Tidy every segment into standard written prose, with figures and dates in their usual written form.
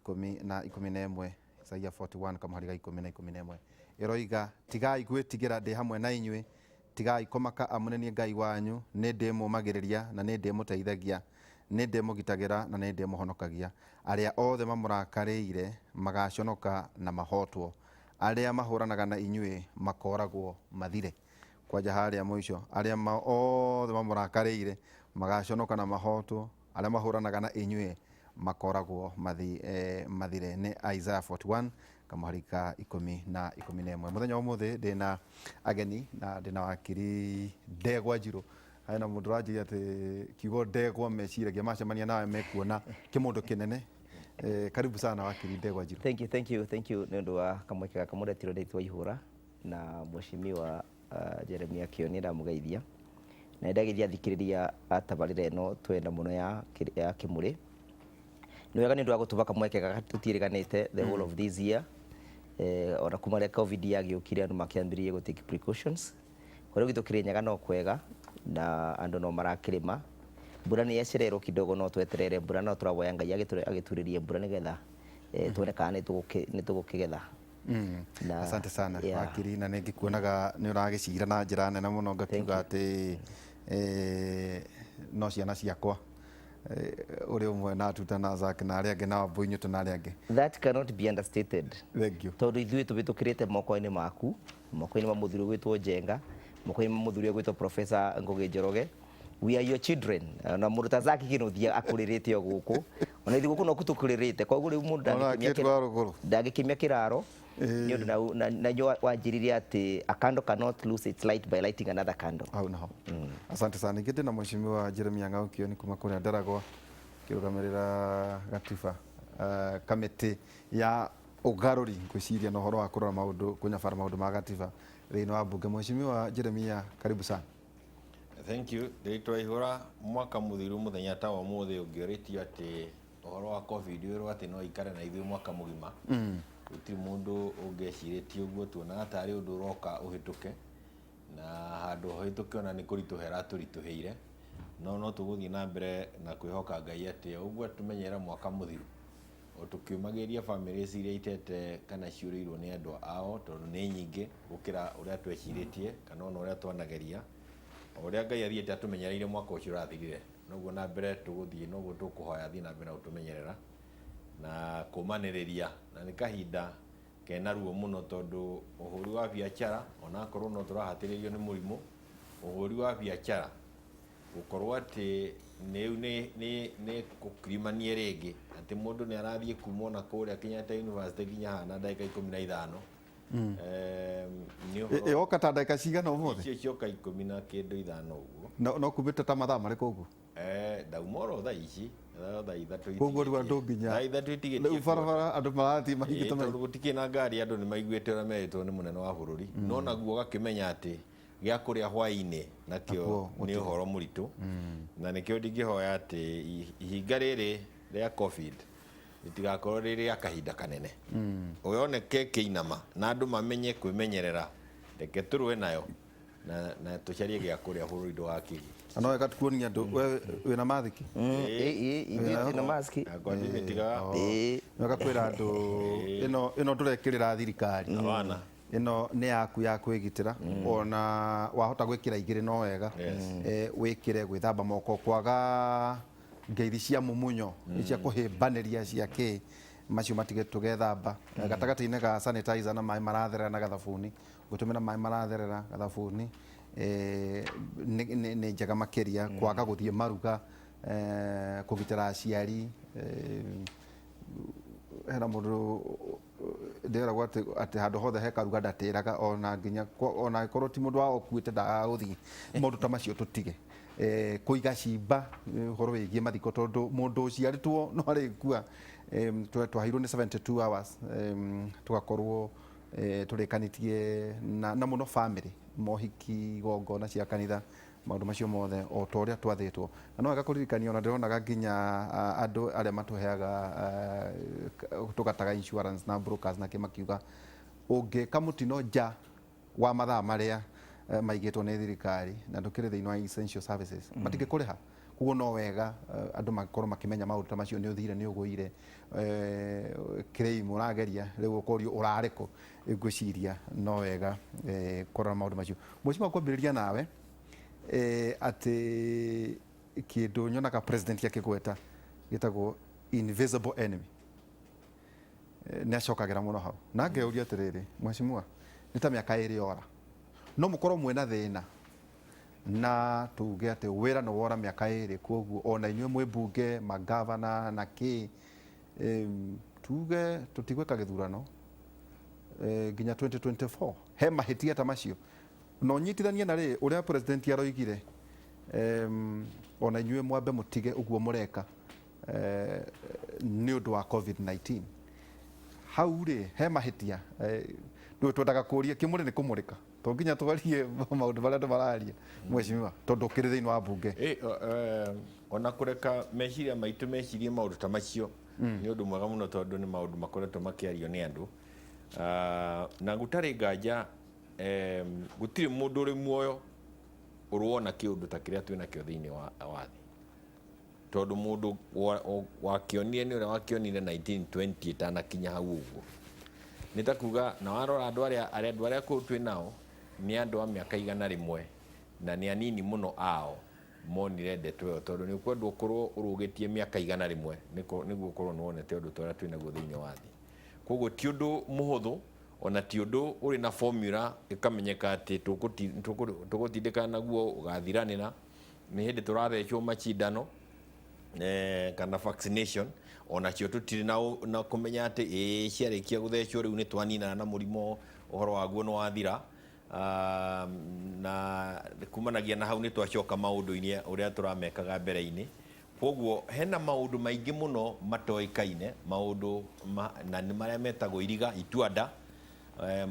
10:11 Isaia 41 kamuhari 10:11 iroiga tigai gwitigira ndi hamwe na inyui tigai komaka amune ni Ngai wanyu ni ndimumagiriria na ni ndimuteithagia ni ndimugitagira na ni ndimuhonokagia aria othe mamurakarĩire magaconoka na mahotwo aria mahuranaga na inyui makoragwo mathire kwaja haria mwisho aria othe mamurakarĩire magaconoka na mahotwo aria mahuranaga na inyui makoragwo mathire ni Isaiah 41 kamuharika 10:11 muthenya umuthi ndina ageni na ndina wakiri Ndegwa Njirũ aina mundu ranjia ati kiugo Ndegwa meciragia macemania nawe mekuona kimundu kinene karibu sana wakiri Ndegwa Njirũ. Thank you nĩ ũndũ wa kamweke gaka mũretirwo ndĩtwa ihũra na mheshimiwa Jeremia Kioni ndamugeithia na ndagithia thikiriria atabarĩra ĩno twenda mũno ya Kĩmũrĩ nĩ wega nĩ ũndũ wa gũtũba kamweke gaka tũtiĩrĩganĩte the whole of this year ona kuma rĩa covid yagĩũkire andũ makĩambĩrĩrie gũtake precautions kũrĩa gĩtũkĩrĩ nyaga no kwega na andũ no marakĩrĩma mbura nĩ yacererwo kidogo no tweterere mbura no tũraboya Ngai agĩturĩrie mbura nĩgetha tuone kana nĩ tũgũkĩgetha. Asante sana wakiri na nĩngĩkuonaga nĩ ũragĩcira na njĩra nene mũno ngakiuga atĩ no ciana ciakwa uri umwe na tuta na Zak na aria angĩ na Wambũi na aria angĩ. That cannot be understated. Thank you. Tondũ ithuĩ tũbĩtũkĩrĩte moko-inĩ maku moko-inĩ ma mũthuri gwĩtwo Njenga moko-inĩ ma mũthuri gwĩtwo Professor Ngũgĩ Njoroge. We are your children na mũndũ ta Zak Kĩnuthia akũrĩrĩte o gũkũ ona ithuĩ gũkũ no kũtũkũrĩrĩte koguo rĩu mũndũ ndangĩkĩmia kĩraro nĩ ũndũ na wanjĩrĩria atĩ a candle cannot lose its light by lighting another candle. Hau naho. Asante sana ingĩ na mheshimiwa Jeremia Ng'au Kioni kuma kũrĩa Ndaragwa kĩrũgamĩrĩra gatiba kamĩtĩ ya ũgarũri ngwĩciria na ũhoro wa kũrora maũndũ kũnyabara maũndũ ma gatiba thĩinĩ wa mbunge. Mheshimiwa Jeremia, karibu sana. Thank you. Ndĩtwa ihũra mwaka mũthiru mũthenya ta ũmũthĩ ũngĩũrĩtio atĩ ũhoro wa covid wĩrwo atĩ no ikare na ithuĩ mwaka mũgima gũtirĩ mũndũ ũngĩcirĩtie ũguo tuonaga tarĩ ũndũ ũroka ũhĩtũke na handũ ũhĩtũke ona nĩ kũritũhera tũritũhĩire no tũgũthiĩ na mbere na kwĩhoka Ngai atĩ ũguo tũmenyera mwaka mũthiru o tũkiumagĩria bamĩrĩ iria itete kana ciũrĩirwo nĩ andũ ao tondũ nĩ nyingĩ gũkĩra ũrĩa twecirĩtie kana ona ũrĩa twanageria ũrĩa Ngai athiĩte atũmenyereire mwaka ũcio ũrathirire noguo na mbere tũgũthiĩ noguo tũkũhoya thiĩ na mbere na gũtũmenyerera na kũmanĩrĩria na nĩ kahinda kena ruo mũno tondũ ũhũri wa biacara ona akorwo no tũrahatĩrĩrio nĩ mũrimũ ũhũri wa biacara gũkorwo atĩ nĩ kũkirimanie rĩngĩ atĩ mũndũ nĩ arathiĩ kuma na kũrĩa Kenyatta University nginya hana ndagĩka 15 yoka ta ndagĩka cigana ũmũthĩ cioka 10 na kĩndũ 5 ũguo no kumĩte ta mathaa marĩkũ ũguo ndaumoro thaa ici thaa ithatũ koguo rĩu andũ nginya rĩu barabara andũ marathiĩ mahingĩte tondũ gũtikĩrĩ na ngari andũ nĩ maiguĩte ũrĩa merĩtwo nĩ mũnene wa bũrũri no naguo gakĩmenya atĩ gĩa kũrĩa hwaĩ-inĩ nakĩo nĩ ũhoro mũritũ na nĩkĩo ndingĩhoya atĩ ihinga rĩrĩ rĩa covid rĩtigakorwo rĩrĩ rĩa kahinda kanene ũyoneke kĩinama na andũ mamenye kwĩmenyerera reke tũrũe nayo na tũcarie gĩa kũrĩa bũrũri ndũgakĩgĩ. No wega tukuonia andũ wĩna mathiki na maski wega kwĩra andũ ĩno ndũrekĩrĩra thirikari ĩno nĩ yaku ya kwĩgitĩra ona wahota gwĩkĩra igĩrĩ no wega wĩkĩre gwĩthamba moko kwaga ngeithi cia mumunyo cia kũhĩmbanĩria cia kĩ macio matige tũgethamba gatagatĩ-inĩ ga sanitizer na maĩ maratherera na gathabuni gũtũmĩra maĩ maratherera gathabuni nĩ njega makĩria kwaga gũthiĩ maruga kũgitĩra aciari hena mũndũ ndĩragwo atĩ handũ hothe hekaruga ndatĩraga ona nginya ona angĩkorwo ti mũndũ wa ũkuĩte ndagagũthiĩ maũndũ ta macio tũtige kũiga cimba ũhoro wĩgiĩ mathiko tondũ mũndũ ũciarĩtwo no arĩkua twaheirwo nĩ 72 hours tũgakorwo tũrĩkanĩtie na mũno family mohiki igongona cia kanitha maũndũ macio mothe o ta ũrĩa twathĩtwo na no wega kũririkania ona ndĩronaga nginya andũ arĩa matũheaga tũgataga insurance na brokers na kĩmakiuga ũngĩka mũtino nja wa mathaa marĩa maigĩtwo nĩ thirikari na ndũkĩrĩ thĩinĩ wa essential services matingĩkũrĩha koguo no wega andũ makorwo makĩmenya maũndũ ta macio nĩ ũthire nĩ ũgũire claim ũrageria rĩu ũkorio ũrarĩkũ ngwĩciria no wega kũrora maũndũ macio mũciĩ kwambĩrĩria nawe atĩ kĩndũ nyonaga president akĩgweta gĩtagwo invisible enemy nĩ acokagĩra mũno hau na ngeuria atĩrĩrĩ mheshimiwa nĩ ta mĩaka ĩrĩ yora no mũkorwo mwĩna thĩna na tuge atĩ wĩra nĩ wora mĩaka ĩrĩ koguo ona inyuĩ mwĩ mbunge magavana na kĩ tuge tũtigwĩka gĩthurano nginya 2024 he mahĩtia ta macio no nyitithanie na rĩ ũrĩa president aroigire ona inyuĩ mwambe mũtige ũguo mũreka nĩ ũndũ wa covid-19 hau rĩ he mahĩtia ndio twendaga kũria kĩmũrĩ nĩ kũmũrĩka to nginya twarie maũndũ marĩa andũ mararia mheshimiwa tondũ kĩrĩ thĩinĩ wa mbunge ona kũreka meciria maitũ mecirie maũndũ ta macio nĩ ũndũ mwega mũno tondũ nĩ maũndũ makoretwo makĩario nĩ andũ na gũtarĩ nganja gũtirĩ mũndũ ũrĩ muoyo ũrwona kĩũndũ ta kĩrĩa twĩnakĩo thĩinĩ wa thĩ tondũ mũndũ wakĩonire nĩ ũrĩa wakĩonire 1920 ĩtanakinya hau ũguo nĩ ta kuga na warora andũ arĩa kũu twĩ nao nĩ andũ a mĩaka igana rĩmwe na nĩ anini mũno ao monire ndeto ĩyo tondũ nĩ ũkwenda ũkorwo ũrũgĩtie mĩaka igana rĩmwe nĩguo ũkorwo nĩ wonete ũndũ tũrĩa twĩnaguo thĩinĩ wa thĩ koguo ti ũndũ mũhũthũ ona ti ũndũ ũrĩ na formula ĩkamenyeka atĩ tũgũtindĩkana naguo ũgathiranĩra nĩ hĩndĩ tũrathecwo macindano kana vaccination onacio tũtirĩ na kũmenya atĩ ciarĩkia gũthecwo rĩu nĩ twaninana na mũrimũ ũhoro waguo nĩ wathira na kumanagia na hau nĩ twacoka maũndũ-inĩ ũrĩa tũramekaga mbere-inĩ koguo hena maũndũ maingĩ mũno matoĩkaine maũndũ na nĩ marĩa metagwo iriga ituanda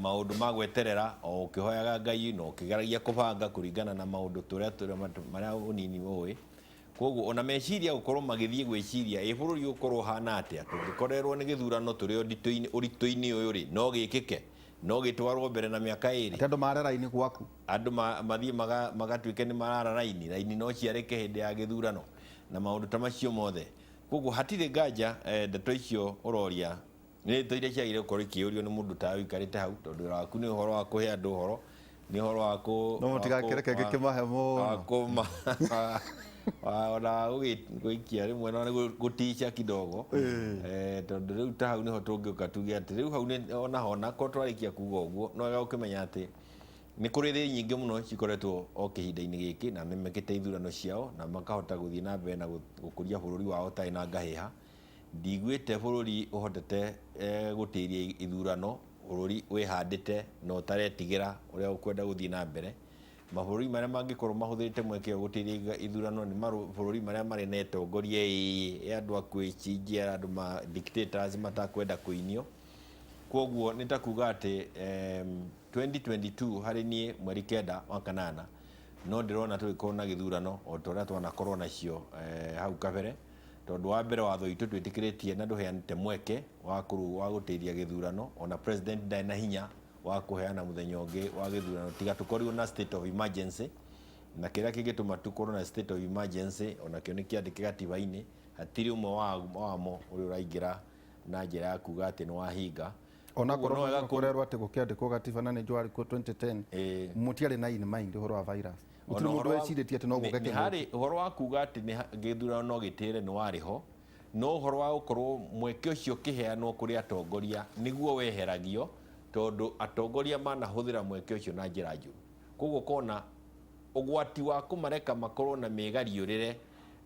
maũndũ ma gweterera o ũkĩhoyaga Ngai no ũkĩgeragia kũbanga kũringana na maũndũ marĩa ũnini ũĩ koguo ona meciria gũkorwo magĩthiĩ gwĩciria bũrũri ũkorwo hana atĩa tũngĩkorerwo nĩ gĩthurano tũrĩ ũritũ-inĩ ũyũ rĩ no gĩkĩke no gĩtwarwo mbere na mĩaka ĩrĩ andũ mare raini gwaku andũ mathiĩ magatuĩke nĩ marara raini no ciarĩke hĩndĩ ya gĩthurano na maũndũ ta macio mothe koguo hatirĩ nganja ndeto icio ũroria nĩ ndeto iria ciagĩrĩire gũkorwo ikĩũrio nĩ mũndũ ta ũikarĩte hau tondũ wĩra waku nĩ ũhoro wa kũhe andũ ũhoro nĩ ũhoro wa no mũtigakĩreke ngĩkĩmahe mũno ona gũikia rĩmwe na gũticia kidogo tondũ rĩu ta hau nĩho tũngĩũka tuge atĩ rĩu hau ona ko twarĩkia kuga ũguo no wega gũkĩmenya atĩ nĩ kũrĩ thĩ nyingĩ mũno cikoretwo o kĩhinda-inĩ gĩkĩ na nĩ mekĩte ithurano ciao na makahota gũthiĩ na mbere na gũkũria bũrũri wao ũtarĩ na ngahĩha ndigwĩte bũrũri ũhotete gũtĩria ithurano bũrũri wĩhandĩte na ũtaretigĩra ũrĩa ũkwenda gũthiĩ na mbere mabũrũri marĩa mangĩkorwo mahũthĩrĩte mweke gũtĩria ithurano nĩ mabũrũri marĩa marĩ na ũtongoria andũ a kwĩcinjia andũ ma dictators matakwenda kũinio koguo nĩ ta kuga atĩ 2022 harĩ niĩ mweri kenda wa kanana no ndĩrona tũgĩkorwo na gĩthurano o torĩa twanakorwo nacio hau kabere tondũ wa mbere watho witũ twĩtĩkĩrĩtie na ndũheanĩte mweke wa gũtĩria gĩthurano ona president ndarĩ na hinya wa kũheana mũthenya ũngĩ wa gĩthurano tiga tũkorirwo na state of emergency na kĩrĩa kĩngĩtũma tũkorwo na state of emergency onakĩo nĩ kĩandĩke gatiba-inĩ hatirĩ ũmwe wamo ũrĩa ũraingĩra na njĩra ya kuga atĩ nĩ wahinga ona korwo kũrerwo atĩ gũkĩandĩkwo gatiba na nĩ njwarĩkwo 2010 mũtiarĩ na in mind ũhoro wa virus gũtirĩ mũndũ wecirĩtie atĩ no gũke nĩ harĩ ũhoro wa kuga atĩ gĩthurano no gĩtĩre nĩ warĩ ho no ũhoro wa gũkorwo mweke ũcio ũkĩheanwo kũrĩ atongoria nĩguo weheragio tondũ atongoria manahũthĩra mweke ũcio na njĩra njũru koguo kona ũgwati wa kũmareka makorwo na mĩgariũrĩre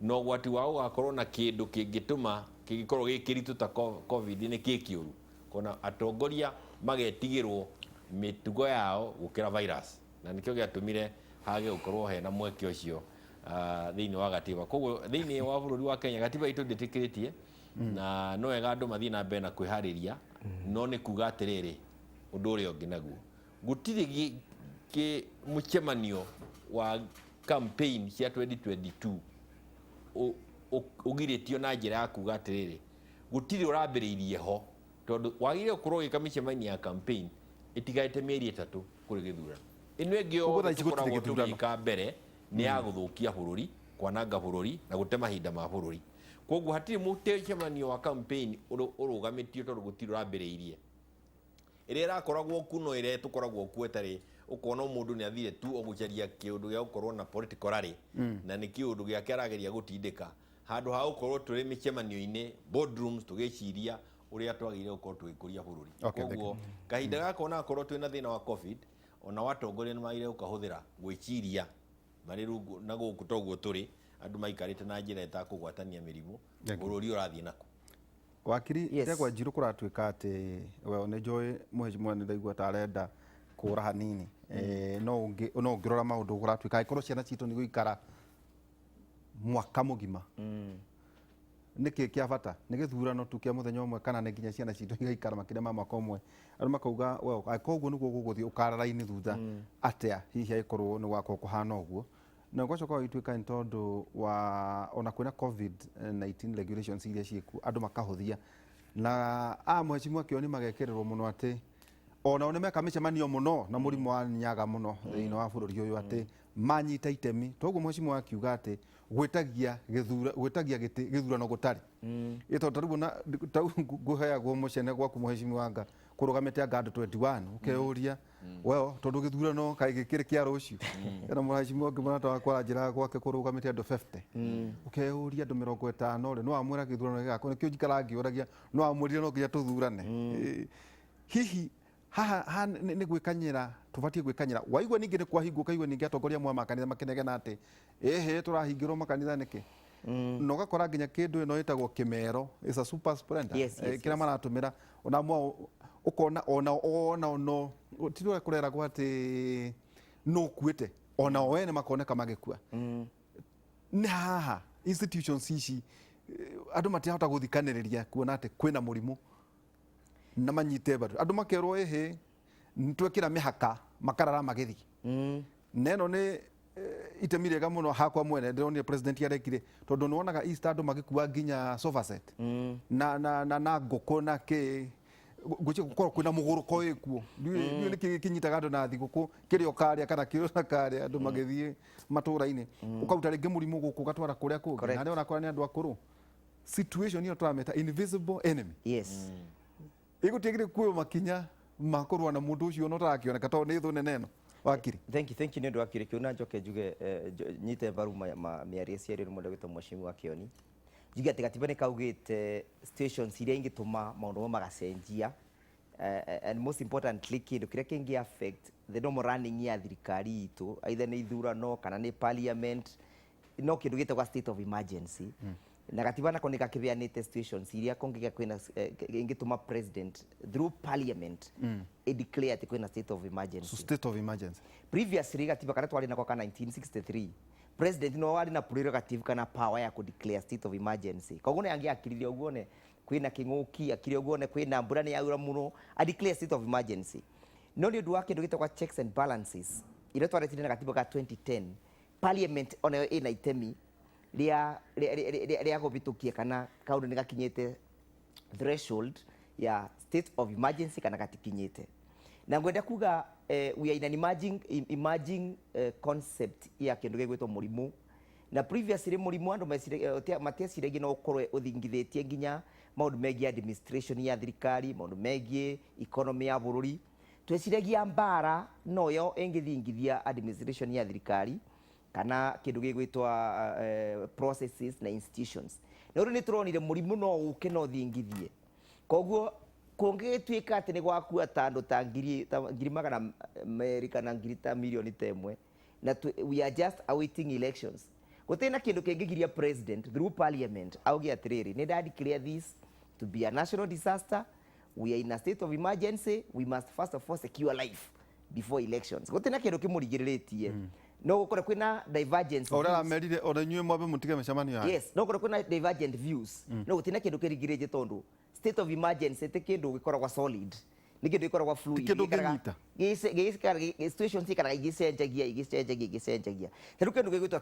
na ũgwati wa gũgakorwo na kĩndũ kĩngĩtũma kĩngĩkorwo gĩkĩritũ ta covid nĩ kĩkĩũru kona atongoria magetigĩrwo mĩtugo yao gũkĩra virus na nĩkĩo gĩatũmire hage gũkorwo hena mweke ũcio thĩinĩ wa gatiba koguo thĩinĩ wa bũrũri wa Kenya gatiba itũ ndĩtĩkĩrĩtie na no wega andũ mathiĩ na mbere na kwĩharĩria no nĩ kuga atĩrĩrĩ ũndũ ũrĩa ũngĩ naguo gũtirĩ mũcemanio wa campaign cia 2022 ũgirĩtio na njĩra ya kuga atĩrĩrĩ gũtirĩ ũrambĩrĩirie ho tondũ wagĩrĩire gũkorwo ũgĩka mĩcemanio ya campaign ĩtigarĩte mĩeri 3 kũrĩ gĩthurano ĩno ĩngĩ yothe tũkoragwo tũgĩka mbere nĩ ya gũthũkia bũrũri kwananga bũrũri na gũte mahinda ma bũrũri. Koguo hatirĩ mũcemanio wa campaign ũrũgamĩtio tondũ gũtirĩ ũrambĩrĩirie. Ĩrĩa ĩrakoragwo kuno ĩrĩa tũkoragwo kuo ĩtarĩ ũkona mũndũ nĩ athire tu gũcaria kĩũndũ gĩa gũkorwo na political rally na nĩ kĩũndũ gĩake arageria gũtindĩka handũ ha gũkorwo tũrĩ mĩcemanio-inĩ boardrooms tũgĩciria ũrĩa twagĩrĩire gũkorwo tũgĩkũria bũrũri. Koguo kahinda gaka ona akorwo twĩna thĩna wa covid ona atongoria nĩ magĩrĩire gũkahũthĩra gwĩciria marĩ na gũkũ toguo tũrĩ andũ maikarĩte na njĩra ĩtakũgwatania mĩrimũ bũrũri ũrathiĩ naku. Wakiri tegwa Njirũ kũratuĩka atĩ nĩ njũĩ Mheshimiwa nĩ ndaigua ta arenda kũra hanini no ũngĩrora maũndũ kũratuĩka angĩkorwo ciana citũ nĩ gũikara mwaka mũgima nĩkĩ kĩa bata nĩ gĩthurano tu kĩa mũthenya ũmwe kana nĩ nginya ciana citũ igaikara makĩria ma mwaka ũmwe andũ makauga koguo nĩguo gũgũthiĩ ũkarara-inĩ thutha atĩa hihi angĩkorwo nĩ gwakorwo kũhana ũguo na gwacoka gũgĩtuĩka nĩ tondũ wa ona kwĩna covid-19 regulations iria ciĩkuo andũ makahũthia na Mheshimiwa Kioni magekĩrĩrwo mũno atĩ ona nĩ meka mĩcemanio mũno na mũrimũ wa nyaga mũno thĩinĩ wa bũrũri ũyũ atĩ manyita itemi toguo Mheshimiwa akiuga atĩ gwĩtagia gĩthurano gũtarĩ ĩtondũ rĩu ngũheagwo mũcene gwaku Mheshimiwa anga kũrũgamĩte anga andũ 21 ũkeuria tondũ gĩthurano kaĩ gĩkĩrĩ kĩa rũciũ na Mheshimiwa ũngĩ ta kwara njĩra gwake kũrũgamĩte andũ 50 ũkeuria andũ 50 rĩ no amwĩra gĩthurano gĩgakorwo nĩkĩo njikara ngĩũragia no amwĩrire no nginya tũthurane hihi haha nĩ gwĩkanyĩra tũbatie gwĩkanyĩra waigua ningĩ nĩ kwahingwo kaigua ningĩ atongoria amwe makanitha makĩnegena atĩ tũrahingĩrwo makanitha nĩkĩ na ũgakora nginya kĩndũ ĩno ĩtagwo kĩmero is a super spreader kĩrĩa maratũmĩra ona ũkona ona tindũre kũreragwo atĩ no kuĩte ona o ene makoneka magĩkua nĩ haha institutions ici andũ matirahota gũthikanĩrĩria kuona atĩ kwĩna mũrimũ na manyite bado andũ makerwo twekĩra mĩhaka makarara magĩthiĩ na ĩno nĩ itemi rĩega mũno hakwa mwene ndĩronire president arekire tondũ nĩwonaga East andũ magĩkua nginya sofa set na ngũkũ na kĩ gũkorwo kwĩna mũgũrũko wĩkuo ndiũ nĩ kĩnyitaga andũ na thigũkũ kĩrĩa ũkarĩa kana kĩrĩa ũkarĩa andũ magĩthiĩ matũũra-inĩ ũkaruta rĩngĩ mũrimũ gũkũ ũgatwara kũrĩa kũngĩ na arĩa onakorwo nĩ andũ akũrũ situation ĩyo tũrameta invisible enemy ĩgũtigĩrĩ kuoyo makinya ma kũrũa na mũndũ ũcio no tarakĩoneka tondũ nĩ thũ nene ĩno wakiri. Thank you nĩ ũndũ wakiri kiuna njoke njuge nyite mbaru mĩario cia rĩrĩ mũndũ gwĩtwo Mheshimiwa Kioni njuge atĩ gatiba nĩ kaugĩte stations iria ingĩtũma maũndũ magacenjia and most importantly kĩndũ kĩrĩa kĩngĩ affect the normal running ya thirikari itũ either nĩ ithurano kana nĩ parliament no kĩndũ gĩtagwo state of emergency na gatiba nako nĩ gakĩbeanĩte situations iria kũngĩgĩa kwĩna ingĩtũma president through parliament declare atĩ kwĩna state of emergency. So state of emergency Previously gatiba karĩa twarĩ nako ka 1963 president no warĩ na prerogative kana power ya declare state of emergency koguo nĩ angĩakiririe ũguo ne kwĩna kĩng'ũki akire ũguo ne kwĩna mbura nĩ yaura mũno declare state of emergency no nĩ ũndũ wa kĩndũ gĩtagwo checks and balances iria twarĩtire na gatiba ka 2010 parliament onayo ĩna itemi rĩa gũbĩtũkia kana kaũndũ nĩ gakinyĩte threshold ya state of emergency kana gatikinyĩte na ngwenda kuga we are in an emerging concept ya kĩndũ gĩgwĩtwo mũrimũ na previously mũrimũ andũ matieciragia no ũkorwo ũthingithĩtie nginya maũndũ megiĩ administration ya thirikari maũndũ megiĩ economy ya bũrũri tweciragia mbara noyo ĩngĩthingithia administration ya thirikari kana kĩndũ gĩgwĩtwo processes na institutions na rĩu nĩ tũronire mũrimũ no ũke no thingithie koguo kũngĩgĩtuĩka atĩ nĩ gwakua ta andũ ta ngiri magana merĩ kana ngiri ta mirioni ta ĩmwe na we are just awaiting elections gũtirĩ na kĩndũ kĩngĩgiria president through parliament auge atĩrĩrĩ nĩ ndadeclare this to be a national disaster we are in a state of emergency we must first of all secure life before elections gũtirĩ na kĩndũ kĩmũrigĩrĩtie no gũkorwo kwĩna divergence ora merire ora nyue mwabe mutige mĩcemanio haya no gũkorwo kwĩna divergent views no gũtirĩ na kĩndũ kĩrigĩrĩtie tondũ state of emergency ti kĩndũ gĩkoragwo solid nĩ kĩndũ gĩkoragwo fluid situations ikaraga igĩcenjagia ta rĩu kĩndũ gĩgwĩtwo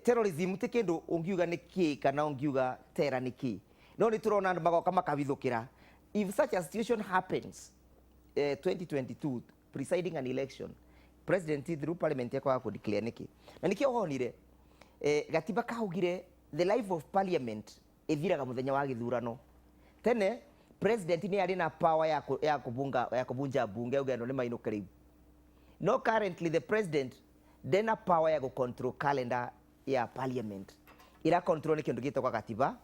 terrorism ti kĩndũ ũngiuga nĩ kĩ kana ũngiuga tera nĩ kĩ no nĩ tũrona andũ magoka makabithũkĩra if such a situation happens 2022 presiding an election president through parliament yakwa kũ declare nĩkĩ na nĩkĩo wonire gatiba kaugire the life of parliament ithiraga muthenya wa githurano. Tene president ni ari na power ya kubunja bunge ugendo ni mainuke riu. No, currently the president ndena power ya control calendar ya parliament. Ira control ni kindu gitwa gatiba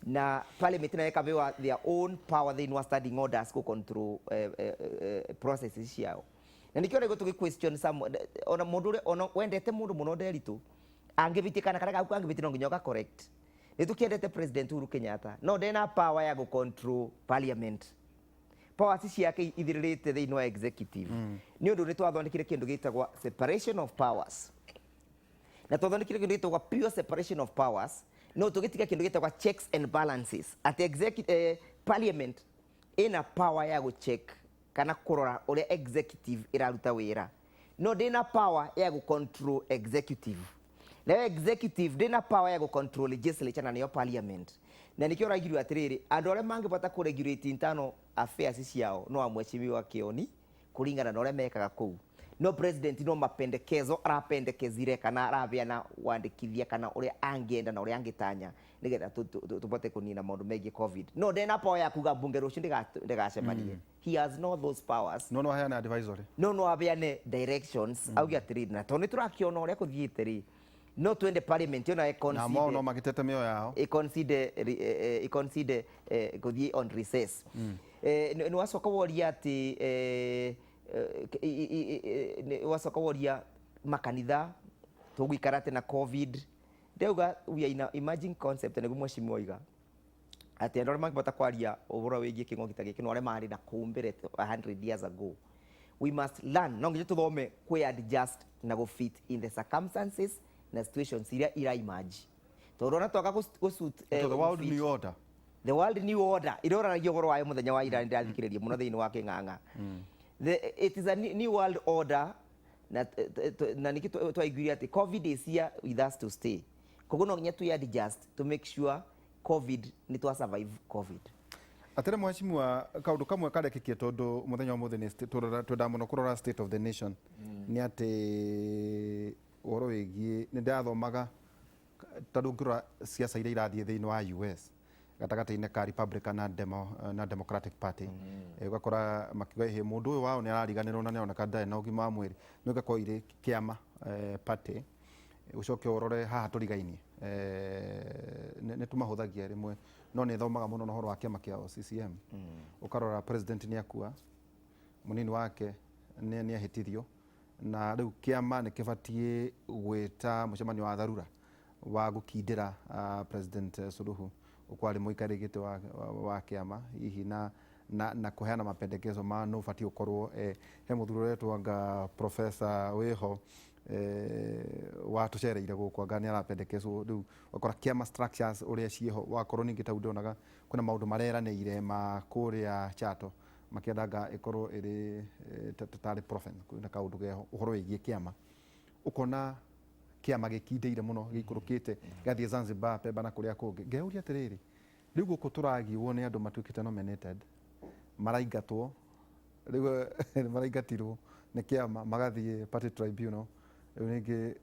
na parliament na ikabewa their own power they no standing orders go control processes ciao. Na nikio rego tugi question some ona mundu ona wendete mundu muno nderitu angibitikana kana gaku angibitino nginyoka correct. Nitukiendete president Uhuru Kenyatta no ndena power ya go control parliament. Powers ciake ithiririte thiini wa executive. Ni undu ni twathondekire kindu gitagwa separation of powers. Na twathondekire kindu gitagwa pure separation of powers. No tugitiga kindu gitagwa checks and balances. At executive parliament ina power ya go check kana kurora uria executive iraruta wira. No ndina power ya go control executive. Na executive ndina power ya go control legislature na niyo parliament. Na nikio ragirwa atiriri andu aria mangibata ku regulate internal affairs ciao no amwechimiwa Kioni kuringana na uria mekaga kuu. No president no mapendekezo arapendekezire kana arabiana wandikithia kana uria angienda na uria angitanya nigetha tubote kunina maundu megie covid. No ndena power ya kuga bunge rucio ndigacemanie. He has no those powers. No aheana advisory. No abiane directions augia atiriri na toni turakiona uria kuthiite ri. No twende parliament yona na mo no magitete mio yao consider kuthie on recess. Ni wacoka woria ati wacoka woria makanitha tugikara tena covid ndeuga we are in a emerging concept na gumweshimi oiga ati andore mangibota kwaria ubura wigie king'ogita giki no are mari na kumbere 100 years ago. We must learn no nginya tuthome kwi adjust na go fit in the circumstances na situations ira emerge. Torona toka go suit the world new order. The world new order irora na gigoro wayo muthenya wa ira ndathikiririe muno thiini wa king'ang'a. It is a new world order na niki twaiguire ati covid is here with us to stay. Koguo no nginya tu adjust to make sure covid ni twa survive covid. Atere mwashimwa kaundu kamwe karekekie tondu muthenya wa muthenya twenda muno kurora state of the nation ni ati oro wigie ni ndathomaga tondu ngirora siasa iria irathie thiini wa US gatagata-ini ka Republican na Democratic Party ugakora makiuga he mundu uyu wao ni arariganirwo na nioneka ndari na ugima wa mwiri ni ugakora iri kiama party ucoke urore haha turigainie ni tumahuthagia rimwe no ni thomaga muno nohoro wa kiama kia CCM ukarora president ni akua munini wake ni ahitithio na riu kiama ni kibatie gwita mucemanio wa dharura wa gukindira president Suluhu ukwari muikarigite wa kiama hihi na kuheana mapendekezo ma no bati ukorwo he muthuro retwanga professor wiho watucereire guku anga ni arapendekezwo riu wakora kiama structures uria cieho wakorwo ningi ta ndonaga kuna maundu mareraniire ma kuria chato makiendaga ikorwo iri tatari province kuna kaundu geho uhoro wigie kiama ukona kiama gikindeire muno gikurukite gathie Zanzibar pemba na kuria kungi ngeuria atiriri riu guku turagiwo ni andu matwikite nominated maraingatwo riu maraingatirwo ni kiama magathie party tribunal ningi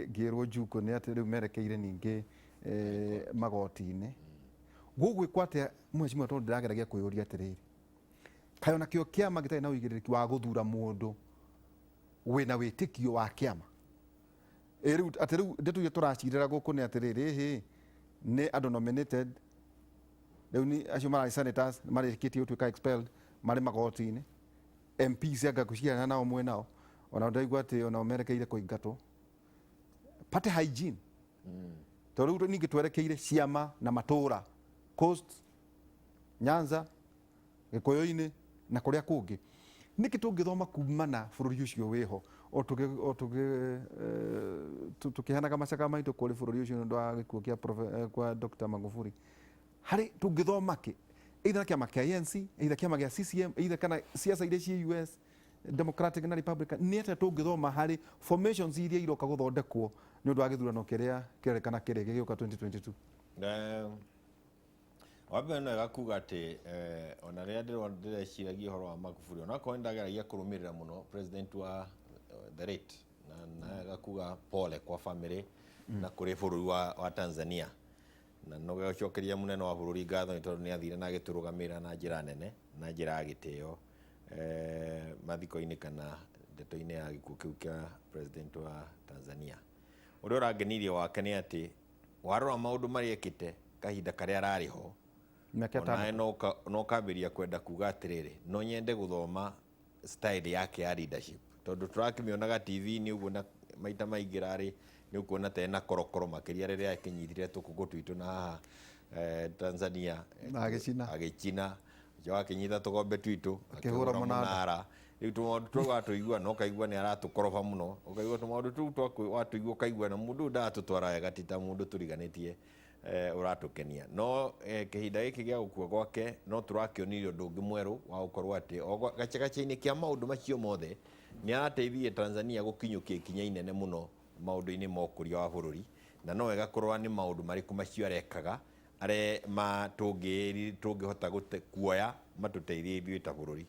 ngirwo juko ni ati riu merekeire ningi magoti-ini gugwikwa atia mweshimwa tondu ndirageragia kuyuria atiriri kayona kio kiama gitai na uigiriki wa guthura mundu wina witikio wa kiama riu ati riu ndetu turacirira guku ni atiriri hi ni andu nominated riu ni acio mari senators marikitie utwika expelled mari magoti-ini MPs anga kuciana nao mwenao ona ndaigua ati ona merekeire kuingatwo party hygiene toriu ningi twerekeire ciama na matura coast Nyanza Gikuyu-ini na kuria kungi niki tungithoma kumana bururi ucio wiho o tukihanaga macaka maitu kuri bururi ucio ndo gikuo kia kwa Dr. Magufuli hari tungithoma ki either kiama kia ANC either kiama kia CCM either kana siasa iria cia US Democratic na Republican ni ate tungithoma hari formations iria iroka guthondekwo ni undu wa githurano kiria kirekana kiri gigioka 2022 wambe no gakuga ati ona ria ndireciiragia horo wa Magufuli ona ko ndageragia kurumirira muno president wa the rate na gakuga pole kwa family na kũrĩ bũrũri wa Tanzania, na no gĩcokeria mũnene wa bũrũri ngatho nĩ tondũ nĩ athire na agĩtũrũgamĩrĩra na njĩra nene na njĩra ya gĩtĩo mathiko-inĩ kana ndeto-inĩ ya gĩkuũ kĩu kĩa president wa Tanzania. Ũrĩa ũrangenirie wake nĩ atĩ warora maũndũ marĩa ekĩte kahinda karĩa ararĩ ho, onawe no kambĩria kwenda kuga atĩrĩrĩ, no nyende gũthoma style yake ya leadership, tondũ tũrakĩmĩonaga TV-inĩ ũguo na maita maingĩ rarĩ nĩ ũkuona ta ena korokoro makĩria rĩrĩa akĩnyitire tũkũngũ twitũ na haha Tanzania agĩcina, akĩnyita tũgombe twitũ akĩhũra mũnara. Rĩu tũmaũndũ tũu watũigua no kaigua nĩ aratũkoroba mũno, ũkaigua tũmaũndũ tũu watũigua ũkaigua na mũndũ ndatũtwara wega ti ta mũndũ tũriganĩtie ũratũkenia. No kĩhinda gĩkĩ gĩa gũkua gwake no tũrakĩonirie ũndũ ũngĩ mwerũ wa gũkorwo atĩ gacagaca-inĩ kĩa maũndũ macio mothe nĩ arateithirie Tanzania gũkinyũkia ikinya inene mũno maũndũ-inĩ ma ũkũria wa bũrũri, na no wega kũrora nĩ maũndũ marĩkũ macio arekaga tũngĩhota kuoya matũteithie ithuĩ ta bũrũri.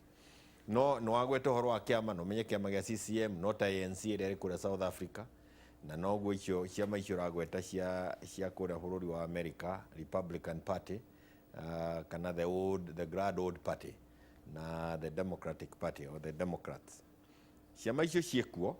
No nĩ wagweta ũhoro wa kĩama, no menye kĩama gĩa CCM no ta ANC ĩrĩa ĩrĩ kũrĩa South Africa, na noguo icio ciama icio ragweta cia kũrĩa bũrũri wa America, Republican Party kana the Grand Old Party na the Democratic Party or the Democrats. Ciama icio ciĩkuo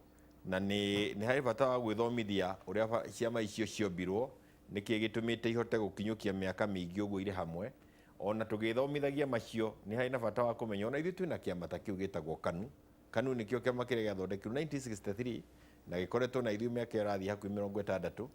na nĩ harĩ bata wa gwĩthomithia ũrĩa ciama icio ciombirwo, nĩkĩ gĩtũmĩte ihote gũkinyũkia mĩaka mĩingĩ ũguo irĩ hamwe. Ona tũgĩthomithagia macio nĩ harĩ na bata wa kũmenya ona ithuĩ twĩna kĩama ta kĩu gĩtagwo KANU. KANU nĩkĩo kĩama kĩrĩa gĩathondekirwo 1963 na gĩkoretwo na ithuĩ mĩaka ĩrathiĩ hakuhĩ 60.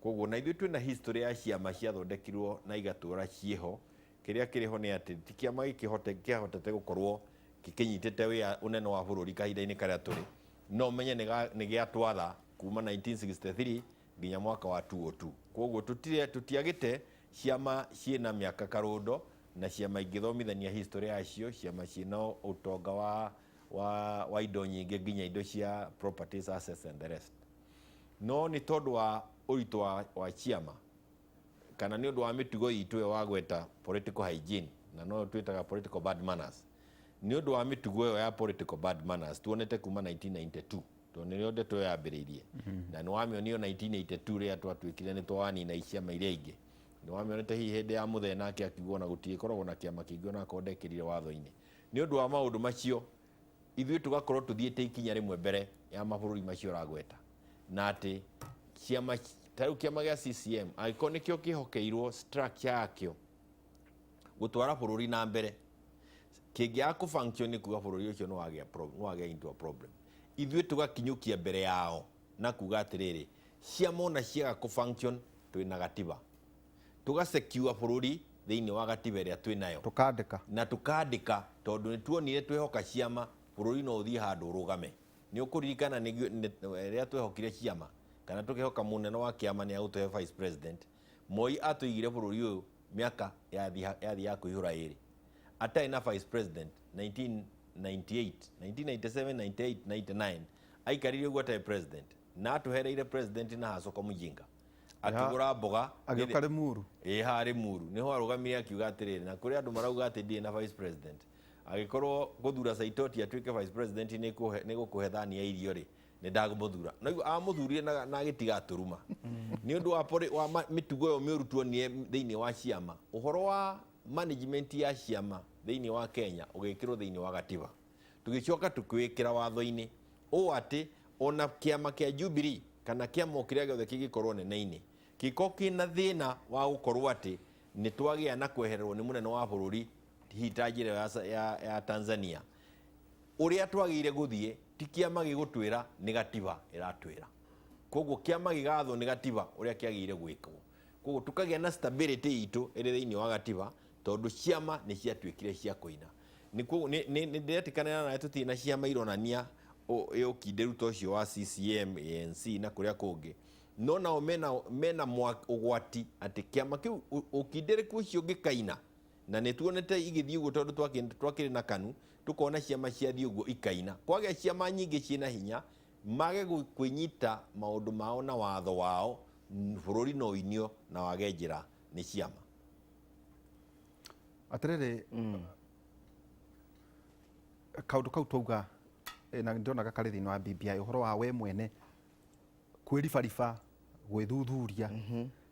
Koguo na ithuĩ twĩna history ya ciama ciathondekirwo na igatũra ciĩho. Kĩrĩa kĩrĩho nĩ atĩ ti kĩama kĩahotete gũkorwo gĩkĩnyitĩte wĩra ũnene wa bũrũri kahinda-inĩ karĩa tũrĩ, no menye nĩ gĩatwatha kuma 1963 nginya mwaka wa 2002. Koguo tũtiagĩte ciama ciĩna mĩaka karũndo na ciama ingĩthomithania history yacio, ciama ciĩna ũtonga wa indo nyingĩ nginya indo cia properties, assets and the rest. No nĩ tondũ wa ũritũ wa ciama kana nĩ ũndũ wa mĩtugo itũ wa gweta political hygiene, na no twĩtaga political bad manners. Nĩ ũndũ wa mĩtugo ĩyo ya political bad manners tuonete kuma 1992 tondũ nĩrĩo ndeto ĩyo yambĩrĩirie, na nĩ wamĩonio 1982 rĩrĩa twatuĩkire nĩ twanina ciama iria ingĩ. Nĩ wamĩonete hihi hĩndĩ ya Mũthee nake akiuga na gũtiĩkoragwo na kĩama kĩngĩ ona akorwo ndekĩrire watho-inĩ. Nĩ ũndũ wa maũndũ macio ithuĩ tũgakorwo tũthiĩte ikinya rĩmwe mbere ya mabũrũri macio ragweta, na atĩ ciama ta rĩu kĩama gĩa CCM angĩkorwo nĩkĩo kĩhokeirwo structure yakĩo gũtwara bũrũri na mbere, kĩngĩaga kũfunction nĩ kuga bũrũri ũcio nĩ wagĩa into a problem. Ithuĩ tũgakinyũkia mbere yao na kuga atĩrĩrĩ, ciama ona ciaga kũfunction twĩna gatiba, tũgasecure bũrũri thĩinĩ wa gatiba ĩrĩa twĩnayo na tũkandĩka, tondũ nĩ tuonire twĩhoka ciama bũrũri no ũthiĩ handũ ũrũgame. Nĩ ũkũririkana rĩrĩa twehokire ciama kana tũkĩhoka mũnene wa kĩama nĩ agũtũhe vice president, Moi atũigire bũrũri ũyũ mĩaka yathi ya kũihũra 2 atarĩ na vice president 1998, 1997, 98, 99 aikarire ũguo atarĩ president, na atũhereire president na hacoko mũjinga akĩgũra mboga agĩũka Limuru harĩ Muru, nĩho arũgamire akiuga atĩrĩrĩ, na kũrĩ andũ marauga atĩ ndirĩ na vice president, agĩkorwo gũthura Saitoti atuĩke vice president nĩ gũkũhe thani ya irio rĩ, nĩ ndagũmũthura. Na amũthurire na agĩtiga tũruma. Nĩ ũndũ wa mĩtugo ĩyo mĩũru tuonire thĩinĩ wa ciama, ũhoro wa management ya ciama thĩinĩ wa Kenya ũgĩkĩrwo thĩinĩ wa gatiba, tũgĩcoka tũkĩwĩkĩra watho-inĩ ũũ atĩ ona kĩama kĩa Jubilee kana kĩama kĩrĩa gĩothe kĩngĩkorwo nene-inĩ gĩkorwo kĩna thĩna wa gũkorwo atĩ nĩ twagĩa na kwehererwo nĩ mũnene wa bũrũri hihi ta njĩra ya Tanzania, ũrĩa twagĩire gũthiĩ ti kĩama gĩgũtwĩra, nĩ gatiba ĩratwĩra. Koguo kĩama gĩgathwo nĩ gatiba ũrĩa kĩagĩire gwĩkwo. Koguo tũkagĩa na stability itũ ĩrĩ thĩinĩ wa gatiba, tondũ ciama nĩ ciatuĩkire cia kũina. Nĩ ndĩretĩkanĩra nawe tũtirĩ na ciama ironania ũkinderu ta ũcio wa CCM, ANC na kũrĩa kũngĩ, no nao mena ũgwati atĩ kĩama kĩu ũkindereku ũcio gĩkaina, na nĩ tuonete igĩthiĩ ũguo tondũ twakĩrĩ na KANU tũkona ciama ciathiĩ ũguo ikaina. Kwagĩa ciama nyingĩ ciĩna hinya mage kwĩnyita maũndũ mao na watho wao, bũrũri no inio na wage njĩra nĩ ciama. Atĩrĩrĩ, kaũndũ kau twauga na ndĩrona gakarĩ thĩinĩ wa BBI, ũhoro wa we mwene kwĩribariba gwĩthuthuria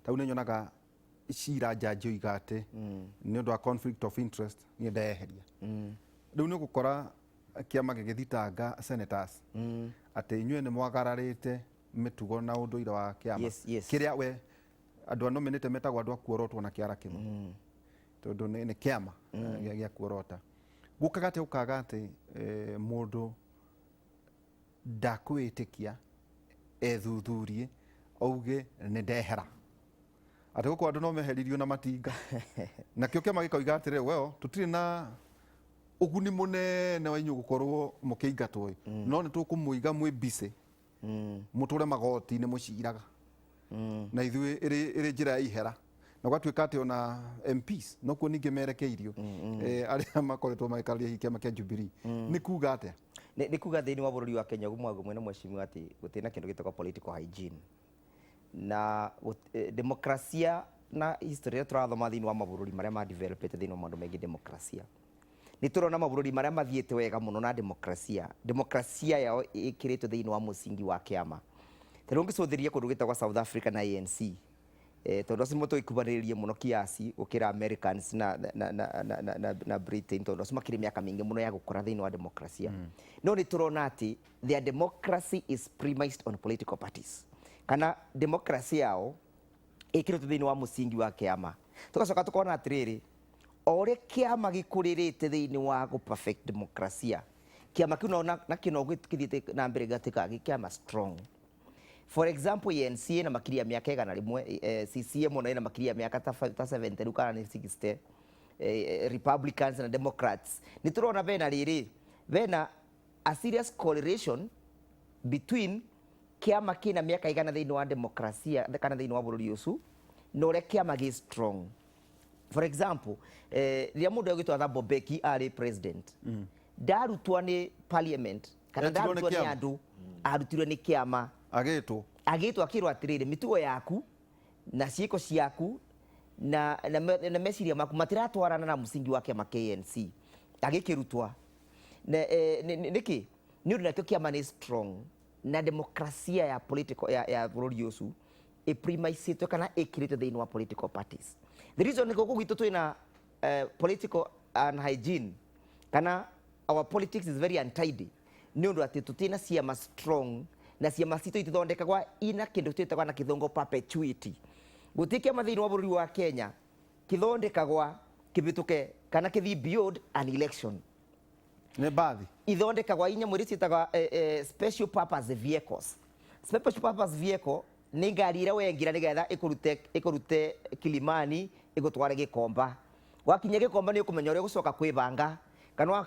tau nĩ nyonaga cira njanjo igate nĩ ũndũ wa conflict of interest nĩ ndeheria rĩu nĩ gũkora kĩama gĩgĩthitanga senators atĩ inyuĩ nĩ mwagararĩte mĩtugo na ũndũire wa kĩama kĩrĩa we andũ anominĩte metagwo andũ a kuorotwo na kĩara kĩmwe tondũ nĩ kĩama gĩa kuorota gũkaga atĩ ũkaga atĩ mũndũ ndakwĩtĩkia ethuthurie auge nĩ ndehera atĩ gũkũ andũ no meheririo na matinga nakĩo kĩama gĩkoiga atĩrĩ weo tũtirĩ na ũguni mũnene wa inyuĩ gũkorwo mũkĩingatwo no nĩ tũkũmũiga mwĩ busy mũtũre magoti-inĩ mũciraga na ithuĩ ĩrĩ njĩra ya ihera na gwatuĩka atĩ ona MPs no kuo ningĩ merekeirio arĩa makoretwo magĩkararia kĩama kĩa Jubilee nĩ kuga atĩa nĩ kuga thĩinĩ wa bũrũri wa Kenya mwena mwecimu atĩ gũtirĩ na kĩndũ gĩtagwo political hygiene na demokrasia na history tũrathoma thĩinĩ wa mabũrũri marĩa ma developete thĩinĩ wa maũndũ megiĩ demokrasia nĩ tũrona mabũrũri marĩa mathiĩte wega mũno na demokrasia yao ĩkĩrĩtwo thĩinĩ wa mũcingi wa kĩama tondũ ũngĩcũthĩria kũndũ gĩtagwo South Africa na ANC tondũ acio tũikubanĩrĩrie mũno kiasi gũkĩra Americans na Britain tondũ acio makĩrĩ mĩaka mĩingĩ mũno ya gũkora thĩinĩ wa demokrasia no nĩ tũrona atĩ their democracy is premised on political parties kana demokrasia yao ĩkĩrĩtwo thĩinĩ wa mũcingi wa kĩama tũgacoka tũkona atĩrĩrĩ o ũrĩa kĩama gĩkũrĩrĩte thĩinĩ wa gũ perfect demokrasia kĩama kĩu nakĩo no gĩthiĩte na mbere gatuĩka kĩama strong. For example ANC na makiria miaka 100 CCM na makiria miaka ta 70 rĩu kana 60 Republicans na Democrats nĩ tũrona bena rĩrĩ bena a serious correlation between kĩama kĩna miaka igana thĩinĩ wa demokrasia kana thĩinĩ wa bũrũri ũcio na ũrĩa kĩama gĩ strong. For example rĩrĩa mũndũ agĩtwo Thabo Mbeki arĩ president ndarutwo nĩ parliament kana ndarutwo nĩ andũ arutirwo nĩ kĩama agĩtwo akĩrwo atĩrĩrĩ mĩtugo yaku na ciĩko ciaku na meciria maku matiratwarana na mũcingi wa kĩama KNC agĩkĩrutwa nĩkĩ nĩ ũndũ nakĩo kĩama nĩ strong na demokrasia ya political ya bũrũri ũcio ĩprimaicĩtwo kana ĩkĩrĩtwo thĩinĩ wa political parties. The reason nĩkũ gwitũ twĩna political unhygiene kana our politics is very untidy nĩ ũndũ atĩ tũtina ciama strong na ciama citũ itithondekagwa ina kĩndũ twĩtagwo na kĩthũngũ perpetuity. Gũtirĩ kĩama thĩinĩ wa bũrũri wa Kenya kĩthondekagwa kĩbĩtũke kana kĩthi beyond an election. Nĩ bathi ithondekagwa inyamũ iria ciĩtagwo special purpose vehicles. Special purpose vehicle nĩ ngari ĩrĩa wengira nĩgetha ĩkũrute Kilimani ĩgũtware Gĩkomba. Wakinya Gĩkomba nĩ ũkũmenya ũrĩa ũgũcoka kwĩbanga kana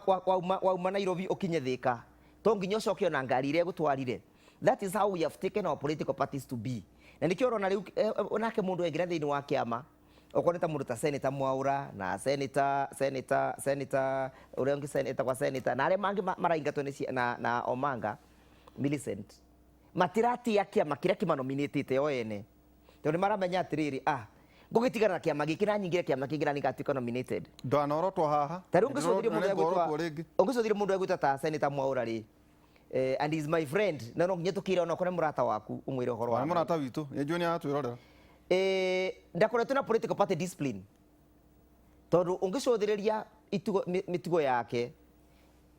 wauma Nairobi ũkinye Thika to nginya ũcoke na ngari ĩrĩa ĩgũtwarire. That is how we have taken our political parties to be. Na nĩkĩo ũrona rĩu onake mũndũ wengira thĩinĩ wa kĩama okorwo nĩ ta mũndũ ta Senator Mwaura na Senator ũrĩa ũngĩ Senator kwa Senator na arĩa mangĩ maraingatwo na Omanga Millicent matiratia kĩama kĩrĩa kĩmanominĩtĩte o ene tondũ nĩ maramenya atĩrĩrĩ ngũgĩtigana na kĩama gĩkĩ na nyingĩre kĩama kĩngĩ na nĩgatuĩka nominated ndwanorotwo haha tarĩu ũngĩcũthĩrie mũndũ egwĩtwo ta Senator Mwaura rĩ and is my friend na no nginya tũkĩre ona kone mũrata waku ũmwĩre ũhoro wa mũrata witũ njũĩ nĩ aratwĩrorera ndakoretwo na political party discipline tondũ ũngĩcũthĩrĩria mĩtugo yake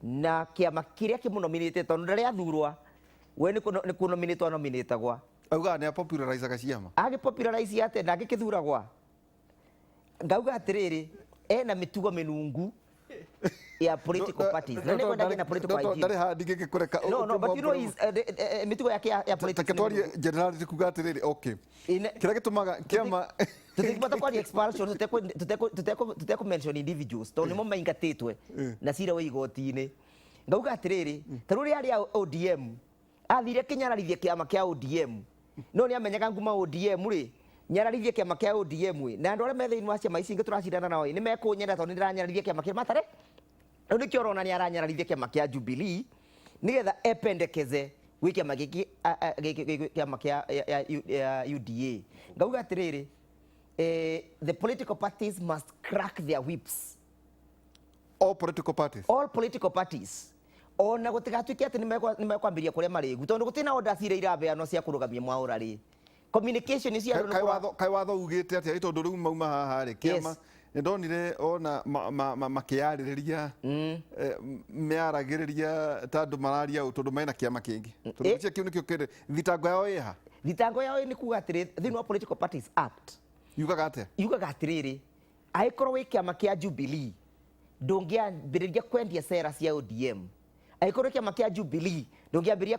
na kĩama kĩrĩa kĩmũnominĩte tondũ ndarĩ athurwa we nĩ kũnominĩtwo anominĩtagwa auga nĩ apopularizaga ciama agĩpopularize atĩ na agĩkĩthuragwa ngauga atĩrĩrĩ ena mĩtugo mĩnungu ya political parties na nĩ kwenda na political hygiene ndarĩ handi gĩkũreka no but you know is mĩtugo yake ya politics tũtwarie general kuga atĩrĩrĩ okay kĩrĩa gĩtũmaga kĩama tũtikũbata kwaria expulsion tũtekũ mention individuals tondũ nĩmo maingatĩtwe na cira wa igoti-inĩ ngauga atĩrĩrĩ tarĩu rĩrĩa arĩa ODM athire kĩnyararithia kĩama kĩa ODM no nĩ amenyaga nguma ODM rĩ nyararithia kĩama kĩa ODM na andũ arĩa me thĩinĩ wa ciama ici ingĩ tũracindana nao nĩ mekũnyenda tondũ nĩndĩranyararithia kĩama kĩa matare rĩu nĩkĩo ũrona nĩ aranyararithia kĩama kĩa Jubilee nĩgetha ependekeze gwĩ kĩama gĩkĩ kĩama kĩa UDA. Ngauga atĩrĩrĩ the political parties must crack their whips. All political parties ona gũtigatuĩke atĩ nĩ mekwambĩrĩria kũrĩa marĩgu tondũ gũtirĩ na order cirĩa irabeanwo cia kũrũgamia Mwaũra rĩ communication is here kai watho ugite atia itondu riu mauma haha ri kiama ndonire ona makĩarĩrĩria mearagĩrĩria tandu mararia tondu mena kiama kingi tondu kiu nikio kire thitango yao iha thitango yao ni kuga atĩrĩ thĩinĩ wa Political Parties Act yugaga atĩrĩrĩ angĩkorwo wĩ kĩama kĩa Jubilee ndũngĩambĩrĩria kwendia cera cia ODM. Angĩkorwo kĩama kĩa Jubilee ndũngĩambĩrĩria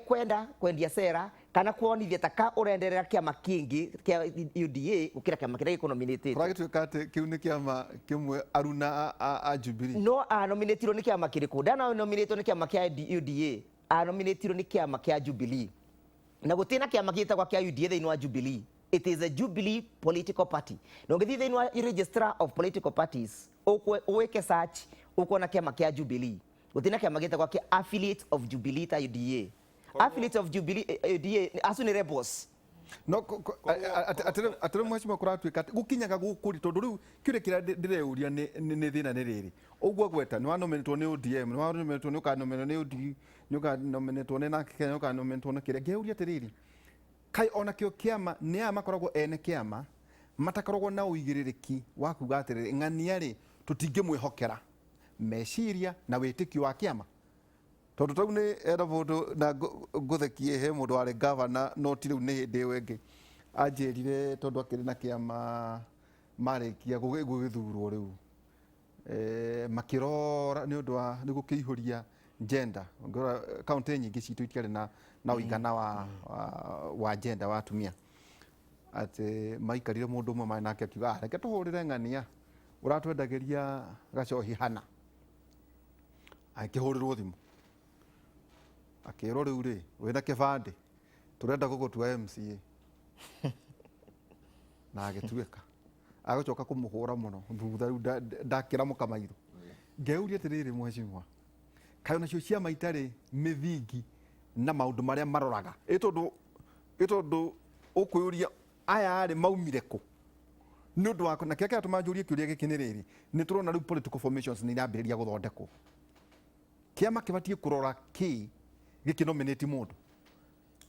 kwendia cera kana kuonithia ta ka ũrenderera kĩama kĩngĩ kĩa UDA gũkĩra kĩama kĩrĩa gĩkonominĩtĩte. Kũragĩtuĩka atĩ kĩu nĩ kĩama kĩmwe aruna a Jubilee. No anominĩtirwo nĩ kĩama kĩrĩkũ? Ndanominĩtwo nĩ kĩama kĩa UDA, anominĩtirwo nĩ kĩama kĩa Jubilee. Na gũtirĩ na kĩama gĩtagwo kĩa UDA thĩinĩ wa Jubilee. It is a Jubilee political party. Na ũngĩthiĩ thĩinĩ wa registrar of political parties ũwĩke search ũkuona kĩama kĩa Jubilee. Gũtirĩ na kĩama gĩtagwo kĩa affiliate of Jubilee ta UDA. Affiliate of Jubilee UDA acu nĩ rebels. No atĩrĩ mheshimiwa kũratuĩka gũkinyaga gũkũ tondu rĩu kĩũria kĩrĩa ndĩreuria nĩ thĩna nĩ rĩrĩ. Ũguo gweta nĩ wanominĩtwo nĩ ODM, nĩ wanominĩtwo nĩ ũkanominĩtwo nĩ UDA, nĩ ũkanominĩtwo nĩ nake Kenya, ũkanominĩtwo nĩ kĩrĩa. Ngeuria atĩrĩrĩ, kai ona kĩo kĩama nĩ aya makoragwo ene kĩama matakoragwo na ũigĩrĩrĩki wa kuga atĩrĩrĩ ng'ania-rĩ tũtingĩmwĩhokera meciria na wĩtĩkio wa kĩama. Tondu tau nĩ enda mũndũ na ngũthekie he mũndũ warĩ governor no ti rĩu nĩ hĩndĩ ĩyo ĩngĩ anjĩrire tondu akĩrĩ na kĩama marĩkia gũgĩthurwo rĩu makĩrora nĩ ũndũ wa nĩ gũkĩihũria gender. Kaunti nyingĩ citũ itiarĩ na ũigana wa gender wa atumia, atĩ maikarire mũndũ ũmwe marĩ nake akiuga reke tũhũrĩre ng'ania ũratwendagĩria gacohi hana. Akĩhũrĩrwo thimũ akĩrwo rĩu rĩ wĩna kĩbandĩ tũrenda gũgũtua MCA na agĩtuĩka agĩcoka kũmũhũra mũno thutha rĩu ndakĩramũka maitho. Ngeuria atĩrĩrĩ mheshimiwa, kaĩ onacio ciama itarĩ mĩthingi na maũndũ marĩa maroraga ĩtondũ ũkwĩũria aya arĩ maumire kũ nĩ ũndũ wa na kĩrĩa kĩratũma njũrie kĩũria gĩkĩ nĩ rĩrĩ, nĩ tũrona rĩu political formations nĩ irambĩrĩria gũthondekwo. Kĩama kĩbatiĩ kũrora kĩ gĩkĩnominĩti mũndũ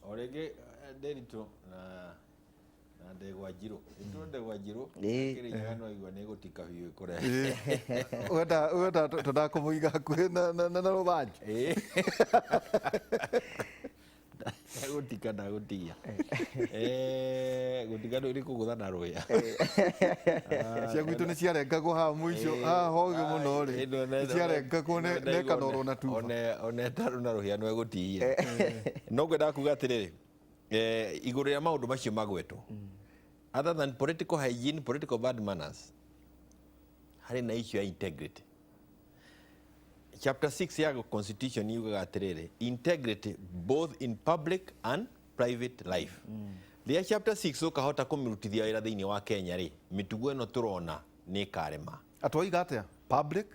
o rĩngĩ Nderitu na Ndegwa Njirũ Ndegwa Njirũ kĩrĩnyaga no igua nĩ gũtika biũ ĩkũrehe wenda tũndakũmũiga hakuhĩ na rũthanju gũtika ndagũtigia gũtika nĩ kũgũthana rũya cia gwitũ nĩ ciarengagwo haha mũico haha hogĩ mũno rĩ ciarengagwo nekanorwo na tuba ona etarũ na rũhĩa no egũtihia. No ngwendaga kuga atĩrĩrĩ igũrũ rĩa maũndũ macio magwetwo other than political hygiene, political bad manners, harĩ na issue ya integrity. Chapter 6 ya constitution yugaga atĩrĩrĩ integrity both in public and private life. Rĩrĩa chapter 6 ũkahota kũmĩrutithia wĩra thĩinĩ wa Kenya rĩ mĩtugo ĩno tũrona nĩ karema. Atwoiga atĩa public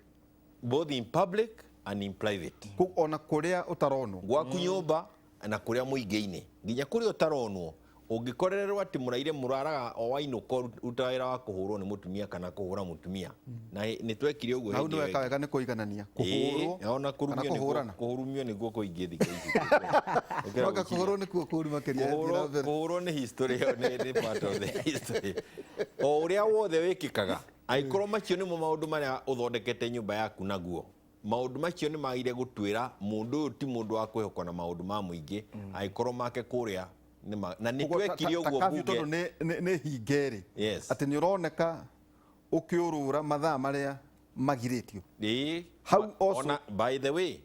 both in public and in private. Ona kũrĩa ũtaronwo gwaku nyũmba na kũrĩa mũingĩ-inĩ nginya kũrĩa ũtaronwo ũngĩkorererwo atĩ mũraire mũraraga o wainũka ruta wĩra wa kũhũrwo nĩ mũtumia kana kũhũra mũtumia na nĩ twekire ũguo hĩndĩ ĩyo weka wega nĩ kũiganania kũhũrwo kana kũhurumio nĩguo kũingĩ thikũ ici waka kũhũrwo nĩkuo kũru makĩria kũhũrwo nĩ history nĩ part of the history o ũrĩa wothe wĩkĩkaga angĩkorwo macio nĩmo maũndũ marĩa ũthondekete nyũmba yaku naguo maũndũ macio nĩ magire gũtwĩra mũndũ ũyũ ti mũndũ wa kwĩhokwo na maũndũ ma mũingĩ angĩkorwo make kũrĩa na nĩ twekire ũguo bunge nĩ hingerĩ atĩ nĩ ũroneka ũkĩũrũra mathaa marĩa magirĩtio hau ona by the way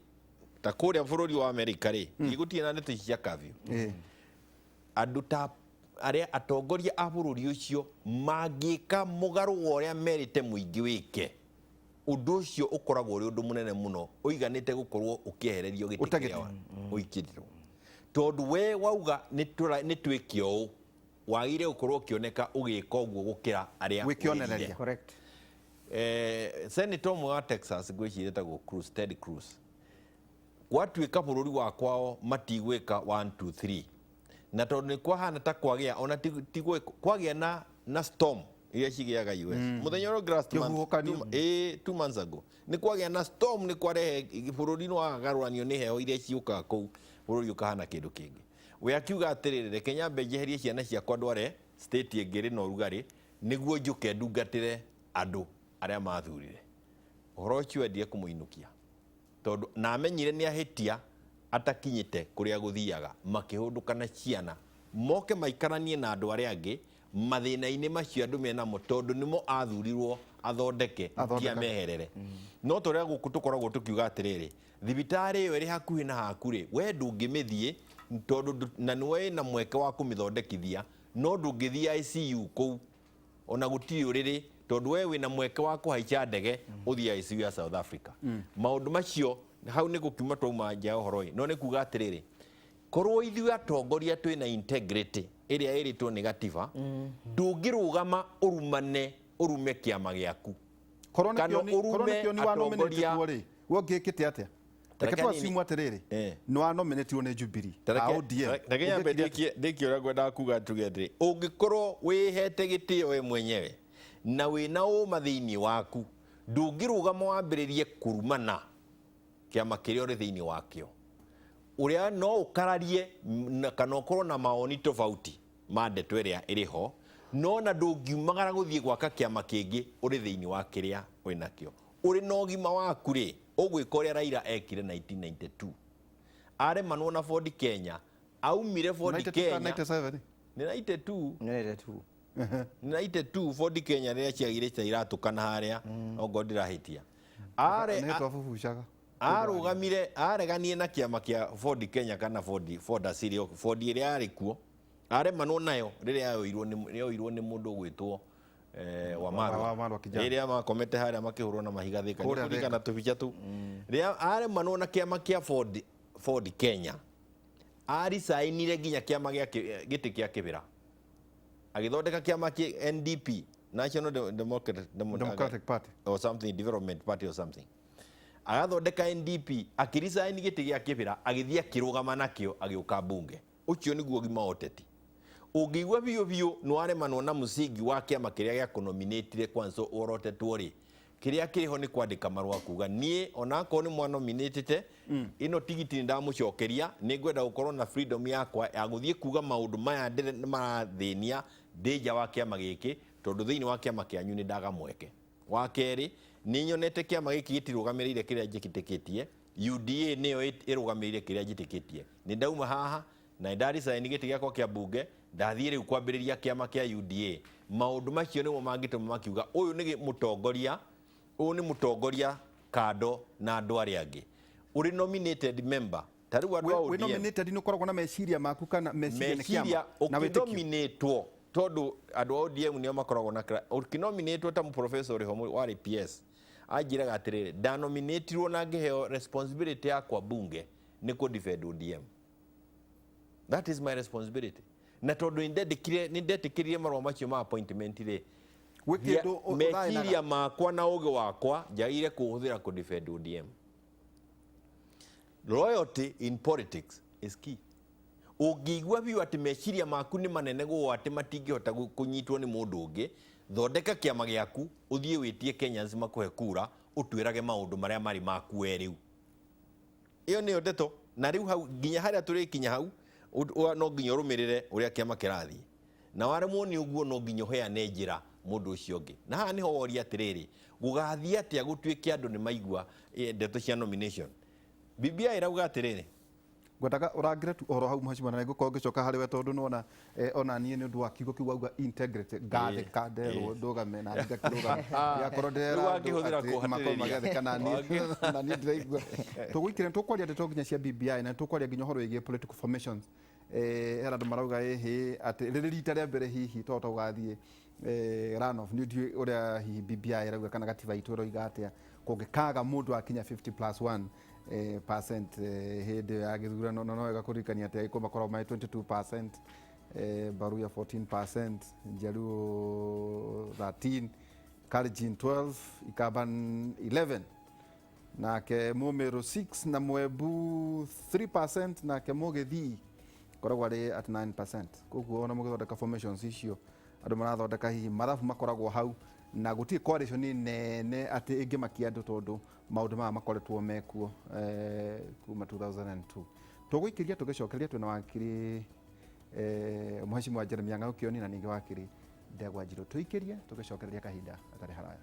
ta kũrĩa bũrũri wa Amerika rĩ igũtirĩ na ndeto ici cia curfew andũ ta arĩa atongoria a bũrũri ũcio mangĩka mũgarũ wa ũrĩa merĩte mũingĩ wĩke ũndũ ũcio ũkoragwo ũrĩ ũndũ mũnene mũno ũiganĩte gũkorwo ũkĩehererio gĩtĩ kĩrĩa ũikĩrirwo tondu we wauga nĩ twĩke ũũ wagire gũkorwo ũkĩoneka ũgĩka ũguo gũkĩra arĩa wĩkĩonereria. Correct. Senator ũmwe wa Texas ngwĩciria etagwo Ted Cruz gwatuĩka bũrũri wa kwao matigwĩka 1 2 3 na tondũ nĩ kwahana ta kwagĩa ona kwagĩa na storm iria cigĩaga US mũthenya ũrĩa last month 2 months ago nĩ kwagĩa na storm nĩ kwarehe bũrũri nĩ wagarũranio nĩ heho iria ciũkaga kũu bũrũri ũkahana kĩndũ kĩngĩ we akiuga atiriri reke nyambe njeherie ciana ciakwa ndware state ingĩ na ũrugarĩ nĩguo njũke ndungatĩre andũ arĩa mathurire ũhoro ũcio endie kũmũinũkia tondũ na amenyire nĩ ahĩtia atakinyĩte kũrĩa gũthiaga makĩhũndũka na ciana moke maikaranie na andũ arĩa angĩ mathĩna-inĩ macio andũ menamo tondũ nĩmo athurirwo athondeke tiameherere no tũrĩa gũkũ tũkoragwo tũkiuga atĩrĩrĩ thibitarĩ ĩyo ĩrĩ hakuhĩ na haku rĩ we ndũngĩmĩthiĩ tondũ na nĩwe na mweke wa kũmĩthondekithia no ndũngĩthiĩ ICU kũu ona gũtirĩ ũrĩrĩ tondũ we wĩna mweke wa kũhaica ndege ũthiĩ ICU ya South Africa maũndũ macio hau nĩ gũkiuma twauma nja ũhoro no nĩ kuga atĩrĩrĩ korwo ithuĩ atongoria twĩna integrity ĩrĩa ĩrĩtwo nĩ gatiba ndũngĩrũgama ũrume kĩama gĩaku kana ũrume atongoria wo ngĩkĩte atĩa reke twacimu atĩrĩrĩ nĩ wanominĩtirwo nĩ Jubilee reke nyambe ndĩkie ũrĩa ngwendaga kuga tuge atĩrĩ ũngĩkorwo wĩhete gĩtĩo we mwenyewe na wĩna ũma thĩinĩ waku ndũngĩrũgama wambĩrĩrie kurumana kĩama kĩrĩa ũrĩ thĩinĩ wakĩo ũrĩa no ũkararie kana ũkorwo na maoni tofauti ma ndeto ĩrĩa ĩrĩ ho no na ndũngiumagara gũthiĩ gwaka kĩama kĩngĩ ũrĩ thĩinĩ wa kĩrĩa wĩnakĩo ũrĩ na ũgima waku rĩ ũgwĩka ũrĩa Raila ekire 1992 aremanwo na Ford Kenya aumire Ford Kenya nĩ 92 Ford Kenya rĩrĩa ciagire iratũkana harĩa ogo ndirahĩtia arũgamire areganie na kĩama kĩa Ford Kenya kana Ford Asirio Ford ĩrĩa yarĩ kuo aremanwo nayo rĩrĩa yoirwo nĩ mũndũ ũgwĩtwo Wamalwa rĩrĩa makomete harĩa makĩhũrwo na mahiga thĩka nĩ kũringana tũbica tu rĩrĩa aremanwo na kĩama kĩa Ford Kenya arisainire nginya kĩama gĩtĩ kĩa kĩbĩra agĩthondeka kĩama kĩa NDP National Democratic Party or something Development Party or something agathondeka NDP akirisaini gĩtĩ gĩa kĩbĩra agĩthiĩ akĩrũgama nakĩo agĩũka bunge ũcio nĩguo ũgima wa ũteti ũngĩigua biũ nĩ waremanwo na mũcingi wa kĩama kĩrĩa gĩa kũnominĩtire kwanza ũrotetwo rĩ kĩrĩa kĩrĩho nĩ kwandĩka marũa kuga niĩ onakorwo nĩ mwanominĩtĩte ĩno tigiti nĩ ndamũcokeria nĩ ngwenda gũkorwo na freedom yakwa ya gũthiĩ kuga maũndũ maya marathĩnia ndĩ nja wa kĩama gĩkĩ tondũ thĩinĩ wa kĩama kĩanyu nĩ ndaga mweke wa kerĩ nĩ nyonete kĩama gĩkĩ gĩtirũgamĩrĩire kĩrĩa njĩtĩkĩtie UDA nĩyo ĩrũgamĩrĩire kĩrĩa njĩtĩkĩtie nĩ ndauma haha na ndarisaini gĩtĩ gĩakwa kĩa bunge ndathiĩ rĩu kwambĩrĩria kĩama kĩa UDA maũndũ macio nĩmo mangĩtũma makiuga ũyũ nĩ mũtongoria kando na andũ arĩa angĩ ũrĩ nominated member tarĩu andũ a ODM nominated nĩ ũkoragwo na meciria maku kana meciria nĩ kĩama na ũkĩnominĩtwo tondũ andũ a ODM nĩo makoragwo na ũkĩnominĩtwo ta mũprofessor ũrĩ ho warĩ PS anjĩraga atĩrĩrĩ ndanominĩtirwo na ngĩheo responsibility yakwa bunge nĩ kũ-defend ODM. That is my responsibility. Na tondũ nĩ ndetĩkĩrire marũa macio ma appointment rĩ meciria makwa na ũgĩ wakwa njagĩrĩire kũhũthĩra kũ-defend ODM. Loyalty in politics is key. Ũngĩigua biũ atĩ meciria maku nĩ manene gũũ atĩ matingĩhota kũnyitwo nĩ mũndũ ũngĩ thondeka kĩama gĩaku ũthiĩ wĩtie Kenyans makũhe kura ũtwĩrage maũndũ marĩa marĩ maku rĩu. Ĩyo nĩyo ndeto na rĩu hau nginya harĩa tũrĩkinya hau no nginya ũrũmĩrĩre ũrĩa kĩama kĩrathiĩ na waremwo nĩ ũguo no nginya ũheane njĩra mũndũ ũcio ũngĩ na haha nĩho woria atĩrĩrĩ gũgathiĩ atĩa gũtuĩke andũ nĩ maigua ndeto cia nomination. BBI ĩrauga atĩrĩrĩ ngwendaga ũrangĩre tu ũhoro hau Mheshimiwa na ngũkorwo ngĩcoka harĩ we tondũ nona ona niĩ nĩ ũndũ wa kiugo kĩu auga integrity ngathĩka nderwo ndũgame na ngakĩrũgama yakorwo ndĩrera andũ makorwo magathĩka na niĩ ndĩraigua tũgũikĩrĩra tũkwaria ndeto nginya cia BBI na tũkwaria nginya ũhoro wĩgiĩ political formations hena andũ marauga ĩhĩ atĩ rĩrĩ rita rĩa mbere hihi to tũgathiĩ runoff nĩ ũndũ ũrĩa hihi BBI ĩrauga kana gatiba itũ ĩroiga atĩa kũngĩkaga mũndũ akinya 50+1 percent hĩndĩ ya gĩthurano no wega kũririkania atĩ agĩkũyũ makoragwo marĩ 22%, Baruya 14%, Jaluo 13%, Kalenjin 12%, Ikaban 11%, nake Mũmĩrũ 6% na Mwembu 3%, nake Mũgĩthii koragwo arĩ at 9%. Koguo ona mũgĩthondeka formations icio andũ marathondeka hihi mathabu makoragwo hau na gũtirĩ coalition nene atĩ ĩngĩmakia andũ tondũ maũndũ maya makoretwo mekuo kuma 2002. tũgũikĩria tũgĩcokereria twĩna wakiri Mheshimiwa Jeremia Ng'au Kioni na ningĩ wakiri Ndegwa Njirũ. Tũikĩrie tũgĩcokereria kahinda gatarĩ haraya.